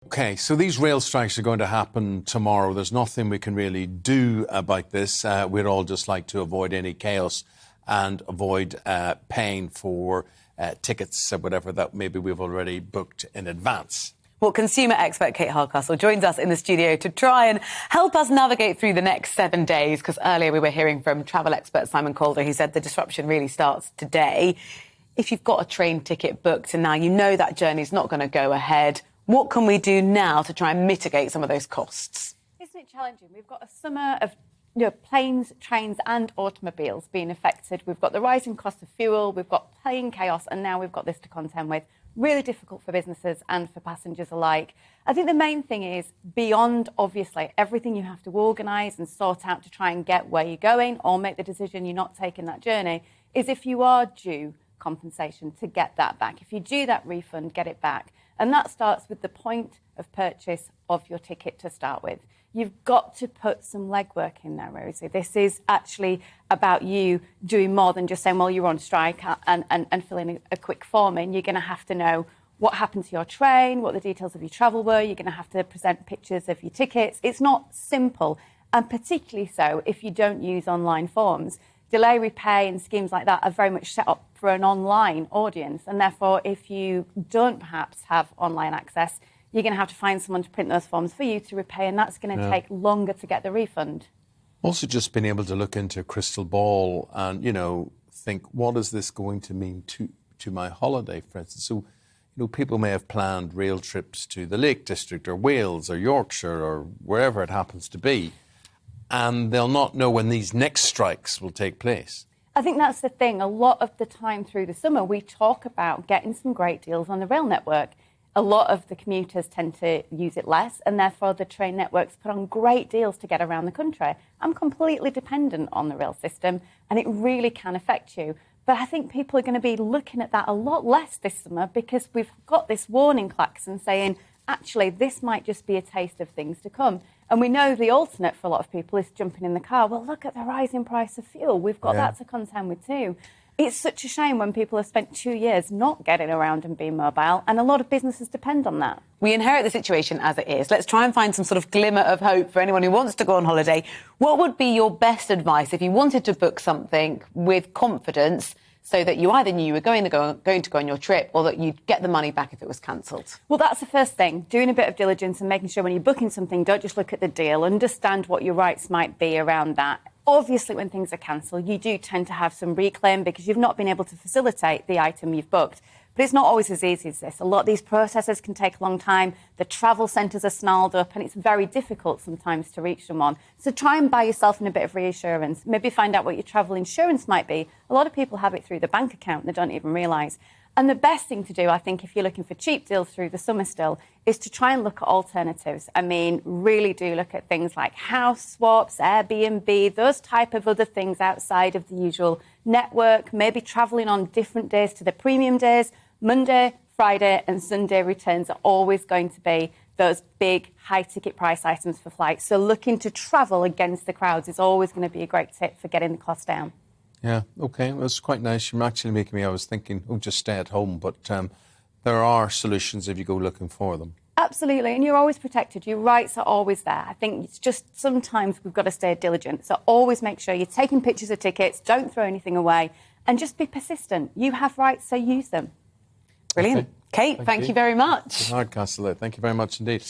OK, so these rail strikes are going to happen tomorrow. There's nothing we can really do about this. We'd all just like to avoid any chaos and avoid paying for tickets, whatever that maybe we've already booked in advance. Well, consumer expert Kate Hardcastle joins us in the studio to try and help us navigate through the next 7 days, because earlier we were hearing from travel expert Simon Calder, who said the disruption really starts today. If you've got a train ticket booked and now you know that journey's not going to go ahead, what can we do now to try and mitigate some of those costs? Isn't it challenging? We've got a summer of planes, trains and automobiles being affected. We've got the rising cost of fuel, we've got plane chaos, and now we've got this to contend with. Really difficult for businesses and for passengers alike. I think the main thing is, beyond, obviously, everything you have to organise and sort out to try and get where you're going or make the decision you're not taking that journey, is if you are due compensation, to get that back. If you do that refund, get it back. And that starts with the point of purchase of your ticket to start with. You've got to put some legwork in there, Rosie. This is actually about you doing more than just saying, well, you're on strike and filling a quick form in. You're going to have to know what happened to your train, what the details of your travel were. You're going to have to present pictures of your tickets. It's not simple, and particularly so if you don't use online forms. Delay repay and schemes like that are very much set up for an online audience, and therefore if you don't perhaps have online access, you're going to have to find someone to print those forms for you to repay, and that's going to take longer to get the refund. Also, just being able to look into a crystal ball and, think, what is this going to mean to my holiday, for instance? So, people may have planned rail trips to the Lake District or Wales or Yorkshire or wherever it happens to be, and they'll not know when these next strikes will take place. I think that's the thing. A lot of the time through the summer, we talk about getting some great deals on the rail network. A lot of the commuters tend to use it less, and therefore the train networks put on great deals to get around the country. I'm completely dependent on the rail system, and it really can affect you. But I think people are going to be looking at that a lot less this summer, because we've got this warning klaxon saying, actually, this might just be a taste of things to come. And we know the alternate for a lot of people is jumping in the car. Well, look at the rising price of fuel. We've got that to contend with too. It's such a shame when people have spent 2 years not getting around and being mobile, and a lot of businesses depend on that. We inherit the situation as it is. Let's try and find some sort of glimmer of hope for anyone who wants to go on holiday. What would be your best advice if you wanted to book something with confidence, so that you either knew you were going to go on your trip, or that you'd get the money back if it was cancelled? Well, that's the first thing. Doing a bit of diligence and making sure when you're booking something, don't just look at the deal, understand what your rights might be around that. Obviously, when things are cancelled, you do tend to have some reclaim because you've not been able to facilitate the item you've booked. But it's not always as easy as this. A lot of these processes can take a long time. The travel centres are snarled up, and it's very difficult sometimes to reach someone. So try and buy yourself in a bit of reassurance. Maybe find out what your travel insurance might be. A lot of people have it through the bank account and they don't even realise. And the best thing to do, I think, if you're looking for cheap deals through the summer still, is to try and look at alternatives. I mean, really do look at things like house swaps, Airbnb, those type of other things outside of the usual network, maybe travelling on different days to the premium days. Monday, Friday and Sunday returns are always going to be those big high-ticket price items for flights. So looking to travel against the crowds is always going to be a great tip for getting the cost down. Yeah, OK, well, it's quite nice. You're actually making me, I was thinking, just stay at home. But there are solutions if you go looking for them. Absolutely, and you're always protected. Your rights are always there. I think it's just sometimes we've got to stay diligent. So always make sure you're taking pictures of tickets, don't throw anything away, and just be persistent. You have rights, so use them. Brilliant. Okay. Kate, thank you very much. Hardcastle, thank you very much indeed.